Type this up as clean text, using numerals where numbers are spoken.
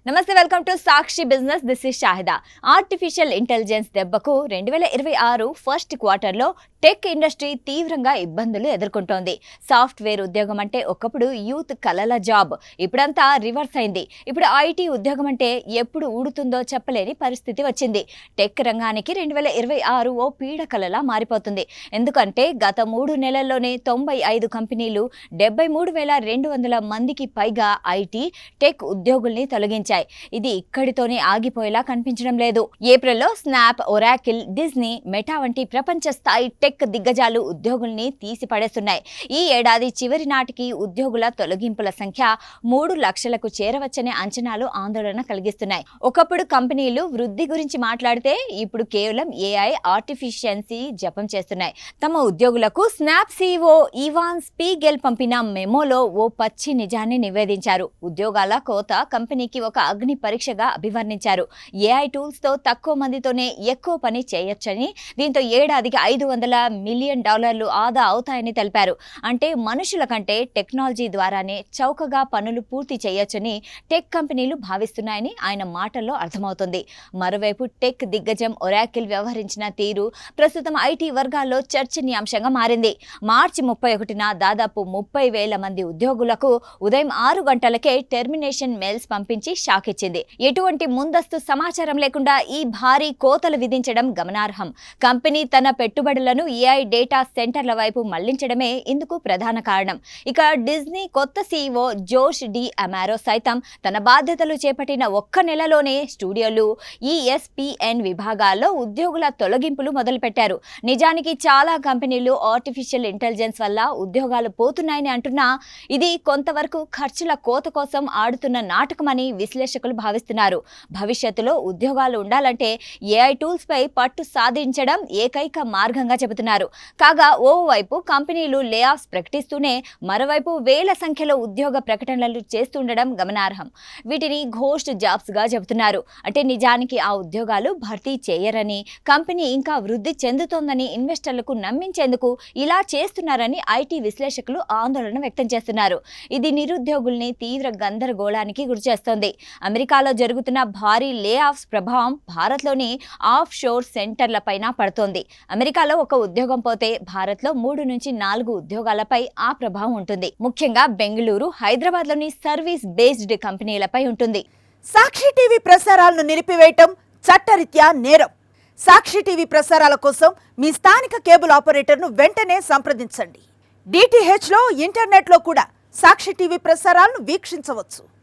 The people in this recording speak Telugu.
నమస్తే, welcome to Sakshi business. This is Shahida. Artificial intelligence దెబ్బకు 2026 ఫస్ట్ క్వార్టర్లో టెక్ ఇండస్ట్రీ తీవ్రంగా ఇబ్బందులు ఎదుర్కొంటోంది. సాఫ్ట్వేర్ ఉద్యోగం అంటే ఒకప్పుడు యూత్ కలల జాబ్, ఇప్పుడంతా రివర్స్ అయింది. ఇప్పుడు ఐటీ ఉద్యోగం అంటే ఎప్పుడు ఊడుతుందో చెప్పలేని పరిస్థితి వచ్చింది. టెక్ రంగానికి 2026 ఓ పీడకలలా మారిపోతుంది. ఎందుకంటే గత 3 నెలల్లోనే 95 కంపెనీలు 73,200 మందికి పైగా ఐటీ, టెక్ ఉద్యోగుల్ని తొలగించాయి. ఇది ఇక్కడితోనే ఆగిపోయేలా కనిపించడం లేదు. ఏప్రిల్లో స్నాప్, ఒరాకిల్, డిజ్నీ, మెటా వంటి ప్రపంచ స్థాయి టెక్ దిగ్గజాలు ఉద్యోగుల్ని తీసి పడేస్తున్నాయి. ఈ ఏడాది చివరి నాటికి ఉద్యోగుల తొలగింపుల సంఖ్య 3 లక్షలకు చేరవచ్చనే అంచనాలు ఆందోళన కలిగిస్తున్నాయి. ఒకప్పుడు కంపెనీలు వృద్ధి గురించి మాట్లాడితే ఇప్పుడు కేవలం ఏఐ, ఆర్టిఫిషియన్సీ జపం చేస్తున్నాయి. తమ ఉద్యోగులకు స్నాప్ సీఈఓ ఇవాన్ స్పీగెల్ పంపిన మెమోలో ఓ పచ్చి నిజాన్ని నివేదించారు. ఉద్యోగాల కోత కంపెనీకి ఒక అగ్ని పరీక్షగా అభివర్ణించారు. ఏఐ టూల్స్ తో తక్కువ మందితోనే ఎక్కువ పని చేయొచ్చని, దీంతో ఏడాదికి $500 మిలియన్ ఆదా అవుతాయని తెలిపారు. అంటే మనుషుల కంటే టెక్నాలజీ ద్వారానే చౌకగా పనులు పూర్తి చేయొచ్చని టెక్ కంపెనీలు భావిస్తున్నాయని ఆయన మాటల్లో అర్థమవుతుంది. మరోవైపు టెక్ దిగ్గజం ఒరాకిల్ వ్యవహరించిన తీరు ప్రస్తుతం ఐటీ వర్గాల్లో చర్చనీయాంశంగా మారింది. మార్చి 31న దాదాపు 30,000 మంది ఉద్యోగులకు ఉదయం 6 గంటలకే టెర్మినేషన్ మెయిల్స్ పంపించి షాక్ ఇచ్చింది. ఎటువంటి ముందస్తు సమాచారం లేకుండా ఈ భారీ కోతలు విధించడం గమనార్హం. కంపెనీ తన పెట్టుబడులను ఏఐ డేటా సెంటర్ల వైపు మళ్లించడమే ఇందుకు ప్రధాన కారణం. ఇక డిజ్నీ కొత్త సీఈఓ జోష్ డి అమారో సైతం తన బాధ్యతలు చేపట్టిన ఒక్క నెలలోనే స్టూడియోలు, ఈఎస్పీఎన్ విభాగాల్లో ఉద్యోగుల తొలగింపులు మొదలుపెట్టారు. నిజానికి చాలా కంపెనీలు ఆర్టిఫిషియల్ ఇంటెలిజెన్స్ వల్ల ఉద్యోగాలు పోతున్నాయని అంటున్నా ఇది కొంతవరకు ఖర్చుల కోత కోసం ఆడుతున్న నాటకమని విశ్లేషకులు భావిస్తున్నారు. భవిష్యత్తులో ఉద్యోగాలు ఉండాలంటే ఏఐ టూల్స్ పై పట్టు సాధించడం ఏకైక మార్గంగా చెబుతున్నారు. కాగా ఓవైపు కంపెనీలు లే ఆఫ్స్ ప్రకటిస్తూనే మరోవైపు వేల సంఖ్యలో ఉద్యోగ ప్రకటనలు చేస్తుండడం గమనార్హం. వీటిని ఘోస్ట్ జాబ్స్ గా చెబుతున్నారు. అంటే నిజానికి ఆ ఉద్యోగాలు భర్తీ చేయరని, కంపెనీ ఇంకా వృద్ధి చెందుతోందని ఇన్వెస్టర్లకు నమ్మించేందుకు ఇలా చేస్తున్నారని ఐటీ విశ్లేషకులు ఆందోళన వ్యక్తం చేస్తున్నారు. ఇది నిరుద్యోగుల్ని తీవ్ర గందరగోళానికి గురిచేస్తోంది. అమెరికాలో జరుగుతున్న భారీ లే ఆఫ్స్ ప్రభావం భారత్లోని ఆఫ్ షోర్ సెంటర్లపైన పడుతోంది. అమెరికాలో ఒక ఉద్యోగం పోతే భారత్లో 3 నుంచి 4 ఉద్యోగాలపై ఆ ప్రభావం ఉంటుంది. ముఖ్యంగా బెంగళూరు, హైదరాబాద్లోని సర్వీస్ బేస్డ్ కంపెనీలపై ఉంటుంది. సాక్షి టీవీ ప్రసారాలను నిలిపివేయటం చట్టరీత్యా నేరం. సాక్షి టీవీ ప్రసారాల కోసం మీ స్థానిక కేబుల్ ఆపరేటర్ను వెంటనే సంప్రదించండి. డిటిహెచ్లో, ఇంటర్నెట్లో కూడా సాక్షి టీవీ ప్రసారాలను వీక్షించవచ్చు.